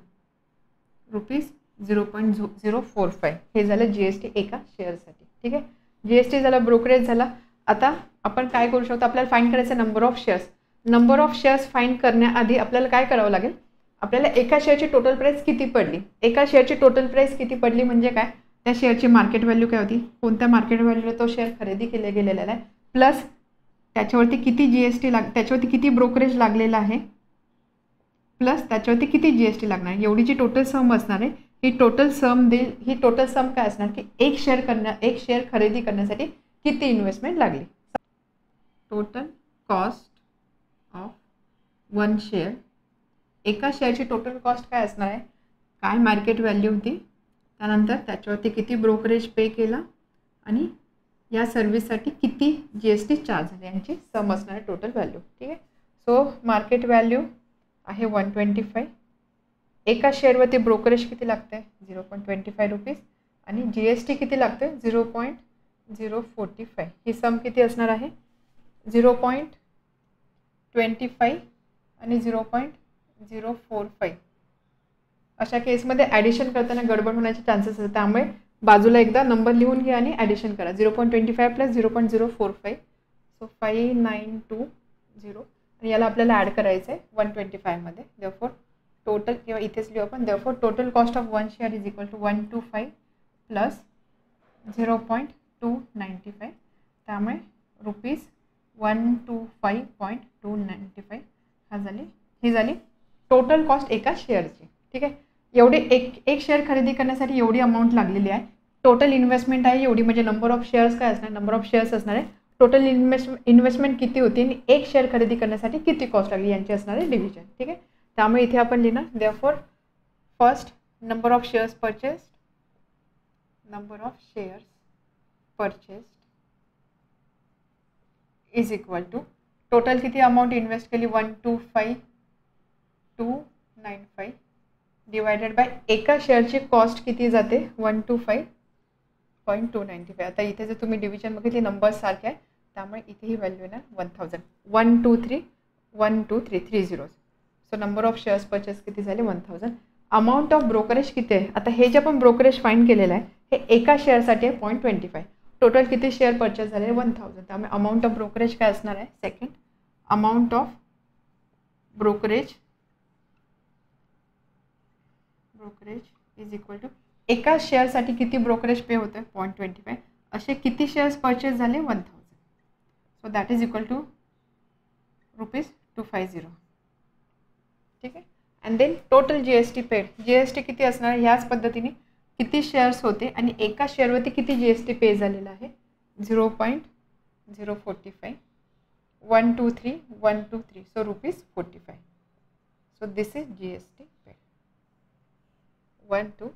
rupees 0.045 हे झालं जी.एस.टी एका शेअरसाठी. ठीक आहे, जी.एस.टी झाला, ब्रोकरेज झाला. आता आपण काय करू शकतो, आपल्याला फाइंड करायचं number of shares. Number of shares find करण्याआधी आपल्याला काय करावं लागेल, आपल्याला एका शेअरची टोटल प्राइस किती पडली. एका शेअरची टोटल प्राइस किती पडली म्हणजे काय, त्या शेअरची मार्केट व्हॅल्यू काय होती, कोणत्या मार्केट व्हॅल्यूला तो शेअर खरेदी गेलेला आहे, प्लस त्याच्यावरती किती जी.एस.टी त्याच्यावरती किती ब्रोकरेज लागलेला आहे, प्लस त्याच्यावरती किती जी.एस.टी लागणार, एवढी जी टोटल सम असणार आहे ही टोटल सम देईल. ही टोटल सम काय असणार की एक शेअर खरेदी करण्यासाठी किती इन्व्हेस्टमेंट लागली. Total cost of one share. एका शेअरची टोटल कॉस्ट काय असणार आहे, काय मार्केट व्हॅल्यू होती, त्यानंतर त्याच्यावरती किती ब्रोकरेज पे केला आणि या सर्व्हिससाठी किती जी.एस.टी चार्ज झाले यांची सम असणार आहे टोटल व्हॅल्यू. ठीक आहे, सो मार्केट व्हॅल्यू आहे 125. एका शेअरवरती ब्रोकरेज किती लागते 0.25 रुपीज आणि जी.एस.टी किती लागते 0.045. ही सम किती असणार आहे 0.25 आणि 0.045. अशा केसमध्ये ॲडिशन करताना गडबड होण्याचे चान्सेस असतात, त्यामुळे बाजूला एकदा नंबर लिहून घ्या आणि ॲडिशन करा. 0.25 प्लस 0.045. सो 5920 आणि याला आपल्याला ॲड करायचं आहे 125मध्ये. देअरफॉर टोटल किंवा इथेच लिहू आपण, therefore total cost of one share is equal to 125 plus 0.295. त्यामुळे रुपीज 125.295 ही झाली टोटल कॉस्ट एका शेअरची. ठीक आहे, एवढे एक शेअर खरेदी करण्यासाठी एवढी अमाऊंट लागलेली आहे. टोटल इन्व्हेस्टमेंट आहे एवढी, म्हणजे नंबर ऑफ शेअर्स काय असणार, नंबर ऑफ शेअर्स असणार आहे. टोटल इन्व्हेस्टमेंट किती होती आणि एक शेअर खरेदी करण्यासाठी किती कॉस्ट लागली यांची असणार आहे डिव्हिजन. ठीक आहे, त्यामुळे इथे आपण लिहिणार therefore first number of shares purchased is equal to total किती अमाऊंट इन्व्हेस्ट केली 125.295 डिवायडेड बाय एका शेअरची कॉस्ट किती जाते 125.295. आता इथे जर तुम्ही डिव्हिजन बघितली नंबर्स सारखे आहे, त्यामुळे इथे ही व्हॅल्यू येणार 1000. 123 zeros. So number of shares purchase किती झाले 1000. अमाऊंट ऑफ ब्रोकरेज किती आहे, आता हे जे आपण ब्रोकरेज फाइंड केलेलं आहे हे एका शेअरसाठी आहे 0.25. टोटल किती शेअर परचेस झाले 1000. त्यामुळे अमाऊंट ऑफ ब्रोकरेज काय असणार आहे, second amount of brokerage is equal to एका शेअरसाठी किती ब्रोकरेज पे होतं 0.25. असे किती शेअर्स परचेस झाले 1000. So that is equal to ₹250. ठीक आहे, and then total GST paid. GST किती असणार ह्याच पद्धतीने किती शेअर्स होते आणि एका शेअरवरती किती जी.एस.टी पे झालेला आहे 0.045. 123 so ₹45. So this is GST paid. 1 2 3.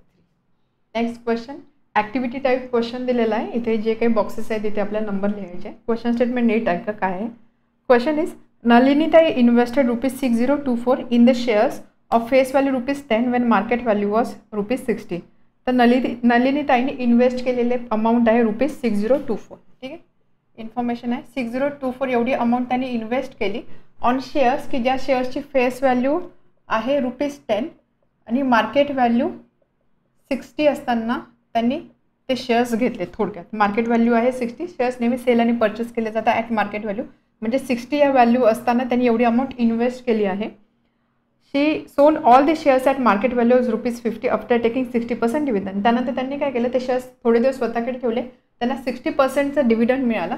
Next question activity type question दिलेला आहे. इथे जे काही बॉक्सेस आहेत तिथे आपल्याला नंबर लिहायचे आहे. क्वेश्चन स्टेटमेंट नीट ऐका काय आहे. Question is Nalinitai invested ₹6024 in the shares of face value ₹10 when market value was ₹60. तर नलिनीताईने इन्व्हेस्ट केलेले अमाऊंट आहे ₹6024. ठीक आहे, इन्फॉर्मेशन आहे 6024 एवढी अमाऊंट त्यांनी इन्व्हेस्ट केली ऑन शेअर्स की ज्या शेअर्सची फेस व्हॅल्यू आहे ₹10 आणि मार्केट व्हॅल्यू 60 असताना त्यांनी ते शेअर्स घेतले. थोडक्यात मार्केट व्हॅल्यू आहे 60, शेअर्स नेहमी सेल आणि परचेस केले जातात ॲट मार्केट व्हॅल्यू, म्हणजे 60 या व्हॅल्यू असताना त्यांनी एवढी अमाऊंट इन्व्हेस्ट केली आहे. She sold all the shares at market value ₹50 after taking 60% dividend. त्यानंतर त्यांनी काय केलं, ते शेअर्स थोडे दिवस स्वतःकडे ठेवले, त्यांना 60%चा डिव्हिडंड मिळाला.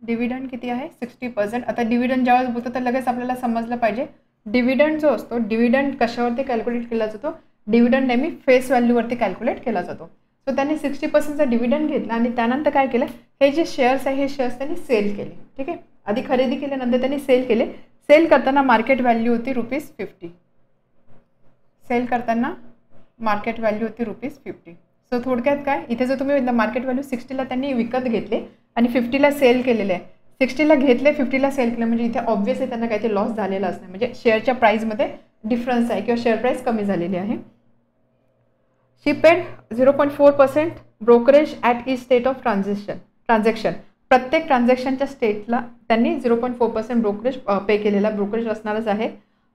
डिव्हिडंड किती आहे 60%. आता डिव्हिडंड ज्यावेळेस बोलतो तर लगेच आपल्याला समजलं पाहिजे डिव्हिडंड जो असतो, डिव्हिडंड कशावरती कॅल्क्युलेट केला जातो, डिव्हिडंड नेहमी फेस व्हॅल्यूवरती कॅल्क्युलेट केला जातो. सो त्यांनी 60%चा डिव्हिडंड घेतला आणि त्यानंतर काय केलं, हे जे शेअर्स आहे हे शेअर्स त्यांनी सेल केले. ठीक आहे, आधी खरेदी केल्यानंतर त्यांनी सेल केले. सेल करताना मार्केट व्हॅल्यू होती ₹50. सेल करताना मार्केट व्हॅल्यू होती ₹50. सो थोडक्यात काय, इथे जर तुम्ही मार्केट व्हॅल्यू 60ला त्यांनी विकत घेतले आणि 50ला सेल केलेले आहे. 60ला घेतले, 50ला सेल केलं, म्हणजे इथे ऑब्व्हियसली त्यांना काहीतरी लॉस झालेलाच नाही, म्हणजे शेअरच्या प्राईसमध्ये डिफरन्स आहे किंवा शेअर प्राईस कमी झालेली आहे. She paid 0.4% brokerage at each state of transaction. प्रत्येक ट्रान्झॅक्शनच्या स्टेटला त्यांनी 0.4% ब्रोकरेज पे केलेला ब्रोकरेज असणारच आहे.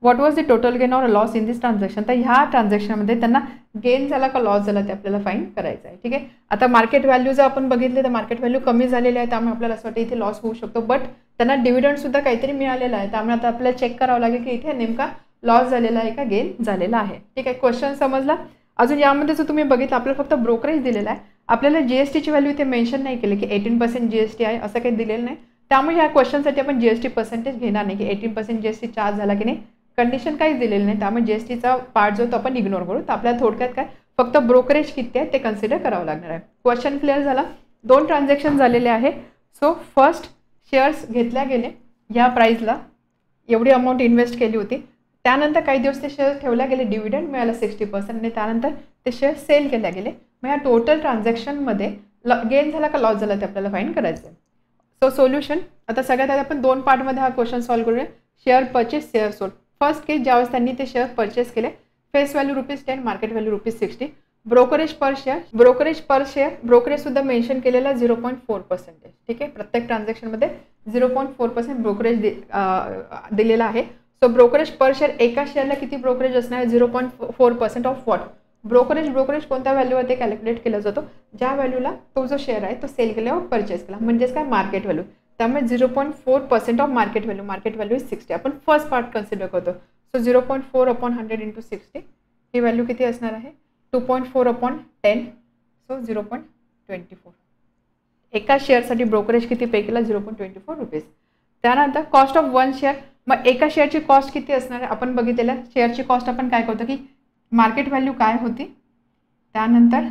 What was the total gain or loss in this transaction. तर ह्या ट्रान्झॅक्शनमध्ये त्यांना गेन झाला का लॉस झाला ते आपल्याला फाईंड करायचं आहे. ठीक आहे, आता मार्केट व्हॅल्यू जर आपण बघितले तर मार्केट व्हॅल्यू कमी झालेली आहे, त्यामुळे आपल्याला असं वाटतं इथे लॉस होऊ शकतो. बट त्यांना डिव्हिडंडसुद्धा काहीतरी मिळालेलं आहे, त्यामुळे आता आपल्याला चेक करावं लागेल की इथे नेमका लॉस झालेला आहे का गेन झालेला आहे. ठीक आहे, क्वेश्चन समजला. अजून यामध्ये जर तुम्ही बघितलं आपल्याला फक्त ब्रोकरेज दिलेला आहे, आपल्याला जीएसटीची व्हॅल्यू इथे मेन्शन नाही केली की 18% जीएसटी आहे, असं काही दिलेलं नाही. त्यामुळे ह्या क्वेश्चनसाठी आपण जीएसटी पर्सेंटेज घेणार नाही की 18% जीएसटी चार्ज झाला की नाही, कंडिशन काहीच दिलेलं नाही. त्यामुळे जीएसटीचा पार्ट जो तो आपण इग्नोर करू. तर आपल्याला थोडक्यात काय फक्त ब्रोकरेज किती आहे ते कन्सिडर करावं लागणार आहे. क्वेश्चन क्लिअर झाला. 2 ट्रान्झॅक्शन झालेले आहे. सो फर्स्ट शेअर्स घेतल्या गेले या प्राईजला, एवढी अमाऊंट इन्व्हेस्ट केली होती. त्यानंतर काही दिवस ते शेअर ठेवल्या गेले, डिव्हिडंड मिळाला 60% आणि त्यानंतर ते शेअर सेल केल्या गेले. मग या टोटल ट्रान्झॅक्शनमध्ये गेन झाला का लॉस झाला ते आपल्याला फाईंड करायचं आहे. सो सोल्युशन, आता सगळ्यात आधी आपण 2 पार्टमध्ये हा क्वेश्चन सॉल्व्ह करूया. Share purchase, share sold. First case ज्यावेळेस त्यांनी ते शेअर परचेस केले, face value ₹10, market value ₹60. Brokerage per share, brokerage सुद्धा मेन्शन केलेला 0.4%. ठीक आहे, प्रत्येक ट्रान्झॅक्शनमध्ये 0.4% ब्रोकरेज दिलेला आहे. सो ब्रोकरेज पर शेअर, एका शेअरला किती ब्रोकरेज असणार आहे, 0.4% ऑफ वॉट. ब्रोकरेज कोणत्या व्हॅल्यूवरती कॅल्क्युलेट केला जातो, ज्या व्हॅल्यूला तो जो शेअर आहे तो सेल केल्यावर परचेस केला, म्हणजेच काय मार्केट व्हॅल्यू. त्यामुळे 0.4% ऑफ मार्केट व्हॅल्यू इज 60. आपण फर्स्ट पार्ट कन्सिडर करतो. सो 0.4/100 × 60 ही व्हॅल्यू किती असणार आहे, 2.4/10. सो 0.24. एका शेअरसाठी ब्रोकरेज किती पे केला, ₹0.24. त्यानंतर कॉस्ट ऑफ 1 शेअर. मग एका शेअरची कॉस्ट किती असणार आहे, आपण बघितलेल्या शेअरची कॉस्ट आपण काय करतो की मार्केट व्हॅल्यू काय होती, त्यानंतर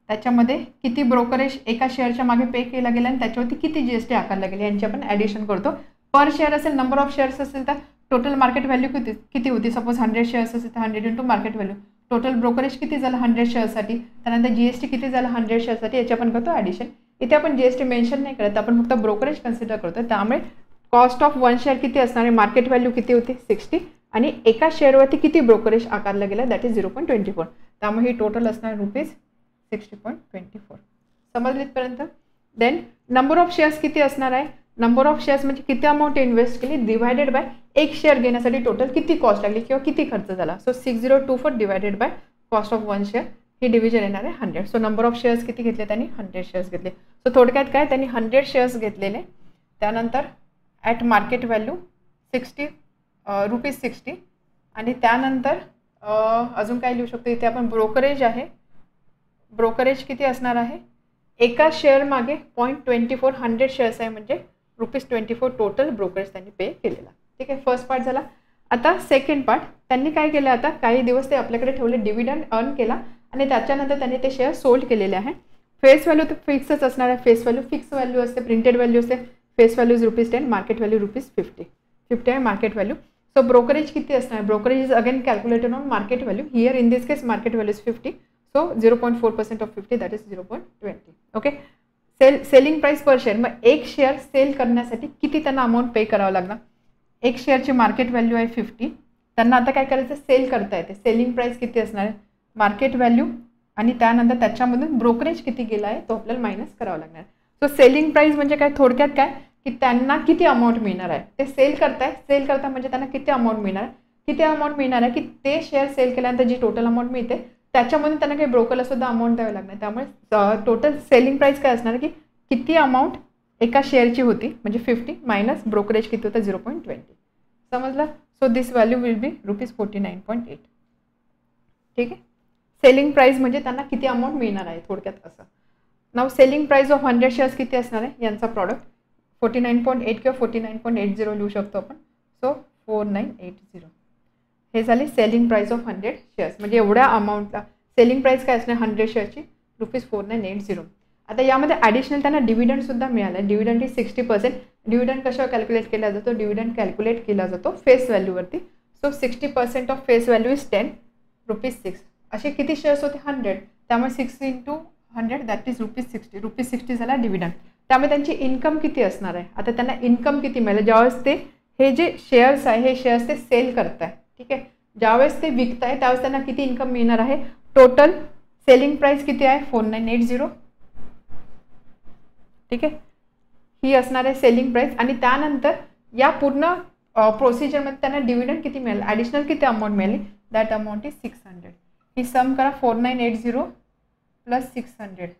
त्याच्यामध्ये किती ब्रोकरेज एका शेअरच्या मागे पे केला गेला आणि त्याच्यावरती किती जीएसटी आकारला गेली यांची आपण ॲडिशन करतो. पर शेअर असेल, नंबर ऑफ शेअर्स असेल तर टोटल मार्केट व्हॅल्यू किती होती, सपोज 100 शेअर्स असेल तर 100 × मार्केट व्हॅल्यू. टोटल ब्रोकरेज किती झालं 100 शेअर्ससाठी, त्यानंतर जीएसटी किती झालं 100 शेअर्ससाठी, याची आपण करतो ॲडिशन. इथे आपण जीएसटी मेन्शन नाही करत, आपण फक्त ब्रोकरेज कन्सिडर करतो. त्यामुळे कॉस्ट ऑफ 1 शेअर किती असणार आहे, मार्केट व्हॅल्यू किती होती 60 आणि एका शेअरवरती किती ब्रोकरेज आकारला गेला, दॅट इज 0.24. त्यामुळे ही टोटल असणार ₹60.24. समजले इथपर्यंत. देन नंबर ऑफ शेअर्स किती असणार आहे, नंबर ऑफ शेअर्स म्हणजे किती अमाऊंट इन्व्हेस्ट केली डिवायडेड बाय एक शेअर घेण्यासाठी टोटल किती कॉस्ट लागली किंवा किती खर्च झाला. So 6024 divided by cost of 1 share, he division येणार आहे 100. सो नंबर ऑफ शेअर्स किती घेतले त्यांनी, 100 शेअर्स घेतले. सो थोडक्यात काय त्यांनी 100 शेअर्स घेतलेले, त्यानंतर ॲट मार्केट व्हॅल्यू ₹60 आणि त्यानंतर अजून काय लिहू शकतो इथे आपण, ब्रोकरेज आहे. ब्रोकरेज किती असणार आहे, एका शेअर मागे 0.24, 100 शेअर्स आहे म्हणजे ₹24 टोटल ब्रोकरेज त्यांनी पे केलेला. ठीक आहे, फर्स्ट पार्ट झाला. आता सेकंड पार्ट, त्यांनी काय केलं, आता काही दिवस ते आपल्याकडे ठेवले, डिव्हिडंड अर्न केला आणि त्याच्यानंतर त्यांनी ते शेअर सोल्ड केलेले आहे. फेस व्हॅल्यू तर फिक्सच असणार आहे, फेस व्हॅल्यू फिक्स व्हॅल्यू असते, प्रिंटेड व्हॅल्यू असते. Face value is ₹10, market value ₹50 आहे मार्केट व्हॅल्यू. सो ब्रोकरेज किती असणार, brokerage is again calculated on market value. Here in this case market value is 50. So 0.4% of 50 that is 0.20. Okay, selling price per share. मग एक share sale करण्यासाठी किती त्यांना amount पे करावं लागणार, एक शेअरची मार्केट व्हॅल्यू आहे 50, त्यांना आता काय करायचं, सेल करता येते. सेलिंग प्राइस किती असणार आहे, मार्केट व्हॅल्यू आणि त्यानंतर त्याच्यामधून ब्रोकरेज किती गेला आहे तो आपल्याला मायनस करावा लागणार. सो सेलिंग प्राइस म्हणजे काय, थोडक्यात काय की त्यांना किती अमाऊंट मिळणार आहे, ते सेल करता म्हणजे त्यांना किती अमाऊंट मिळणार आहे की ते शेअर सेल केल्यानंतर जी टोटल अमाऊंट मिळते त्याच्यामधून त्यांना काही ब्रोकरला सुद्धा अमाऊंट द्यावी लागणार. त्यामुळे टोटल सेलिंग प्राइस काय असणार की किती अमाऊंट एका शेअरची होती म्हणजे 50 मायनस ब्रोकरेज किती होतं 0.20. समजलं. So this value will be ₹49.8. ठीक आहे, सेलिंग प्राइस म्हणजे त्यांना किती अमाऊंट मिळणार आहे थोडक्यात असं. नाव सेलिंग प्राइस ऑफ 100 शेअर्स किती असणार आहे यांचा प्रॉडक्ट 49.8 किंवा 49.80 लिहू शकतो आपण. सो 4980. हे झाले सेलिंग प्राईस ऑफ 100 शेअर्स. म्हणजे एवढ्या अमाऊंटला सेलिंग प्राईस काय असणार 100 शेअरची ₹4980. आता यामध्ये ॲडिशनल त्यांना डिव्हिडंडसुद्धा मिळाला आहे. डिव्हिडंड ही 60%. डिव्हिडंड कशावर कॅल्क्युलेट केला जातो? डिव्हिडंड कॅल्क्युलेट केला जातो फेस व्हॅल्यूवरती. So 60% of face value is 10 ₹6. असे किती शेअर्स होते 100, त्यामुळे 6 × 100 दॅट इज ₹60. ₹60 झाला डिव्हिडंड. त्यामुळे त्यांची इन्कम किती असणार आहे? आता त्यांना इन्कम किती मिळेल ज्यावेळेस ते हे जे शेअर्स आहे हे शेअर्स ते सेल करताय. ठीक आहे, ज्यावेळेस ते विकताय त्यावेळेस त्यांना किती इन्कम मिळणार आहे? टोटल सेलिंग प्राइस किती आहे 4980. ठीक आहे, ही असणार आहे सेलिंग प्राइस. आणि त्यानंतर या पूर्ण प्रोसिजरमध्ये त्यांना डिव्हिडंड किती मिळेल? ॲडिशनल किती अमाऊंट मिळाली? That amount is 600. ही सम करा 4980 प्लस 600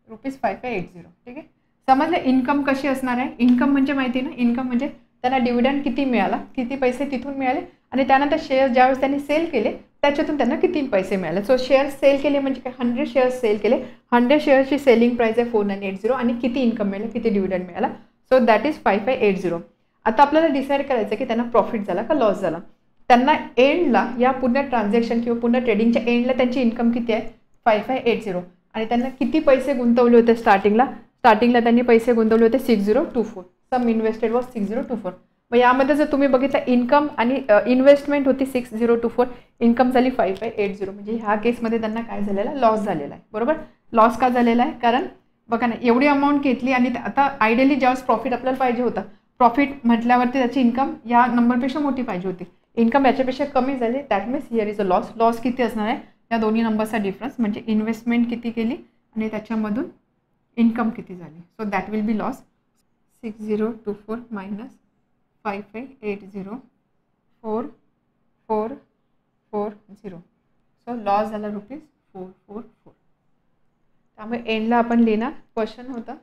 ₹5580. ठीक आहे, समजलं इन्कम कशी असणार आहे? इन्कम म्हणजे माहिती ना, इन्कम म्हणजे त्यांना डिव्हिडंड किती मिळाला, किती पैसे तिथून मिळाले, आणि त्यानंतर शेअर ज्यावेळेस त्यांनी सेल केले त्याच्यातून त्यांना किती पैसे मिळाले. सो शेअर सेल केले म्हणजे काय? 100 शेअर्स सेल केले. 100 शेअर्सची सेलिंग प्राइस आहे 4980 आणि किती इन्कम मिळालं, किती डिव्हिडंड मिळाला? So that is 5580. आता आपल्याला डिसाईड करायचं की त्यांना प्रॉफिट झाला का लॉस झाला. त्यांना एंडला या पूर्ण ट्रान्झॅक्शन किंवा पूर्ण ट्रेडिंगच्या एंडला त्यांची इन्कम किती आहे 5580. आणि त्यांना किती पैसे गुंतवले होते स्टार्टिंगला त्यांनी पैसे गुंतवले होते 6024. सम इन्व्हेस्टेड वॉज 6024. मग यामध्ये जर तुम्ही बघितलं इन्कम आणि इन्व्हेस्टमेंट होती 6024, इन्कम झाली 5580. म्हणजे ह्या केसमध्ये त्यांना काय झालेलं आहे? लॉस झालेला आहे. बरोबर, लॉस का झालेला आहे? कारण बघा ना एवढी अमाऊंट घेतली आणि आता आयडियली ज्यावेळेस प्रॉफिट आपल्याला पाहिजे होता, प्रॉफिट म्हटल्यावरती त्याची इन्कम या नंबरपेक्षा मोठी पाहिजे होती, इन्कम याच्यापेक्षा कमी झाली. That means here is a loss. Loss किती असणार आहे? या दोन्ही नंबरचा डिफरन्स म्हणजे इन्व्हेस्टमेंट किती केली आणि त्याच्यामधून इन्कम किती झाली. So that will be loss. 6024 minus 5580 4440. So loss झाला ₹444. त्यामुळे एंडला आपण लिहिणार क्वेश्चन होता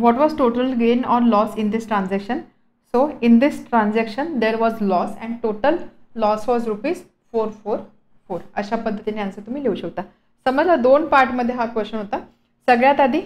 what was total gain or loss in this transaction. So in this transaction there was loss and total loss was ₹444. अशा पद्धतीने आन्सर तुम्ही लिहू शकता. समजला, 2 पार्टमध्ये हा क्वेश्चन होता. सगळ्यात आधी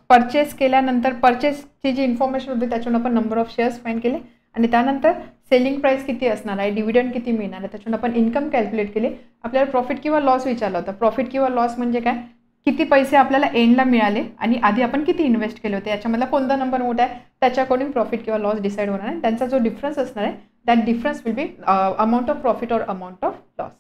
परचेस केल्यानंतर परचेसची जी इन्फॉर्मेशन होती त्याच्यावरून आपण नंबर ऑफ शेअर्स फाइंड केले आणि त्यानंतर सेलिंग प्राइस किती असणार आहे, डिव्हिडंड किती मिळणार आहे, त्याच्यावरून आपण इन्कम कॅल्क्युलेट केले. आपल्याला प्रॉफिट किंवा लॉस विचारला होता. प्रॉफिट किंवा लॉस म्हणजे काय? किती पैसे आपल्याला एंडला मिळाले आणि आधी आपण किती इन्व्हेस्ट केले होते, याच्यामधला कोणता नंबर मोठा आहे त्याच्या अकॉर्डिंग प्रॉफिट किंवा लॉस डिसाईड होणार आहे. त्यांचा जो डिफरन्स असणार आहे that difference will be amount of profit or amount of loss.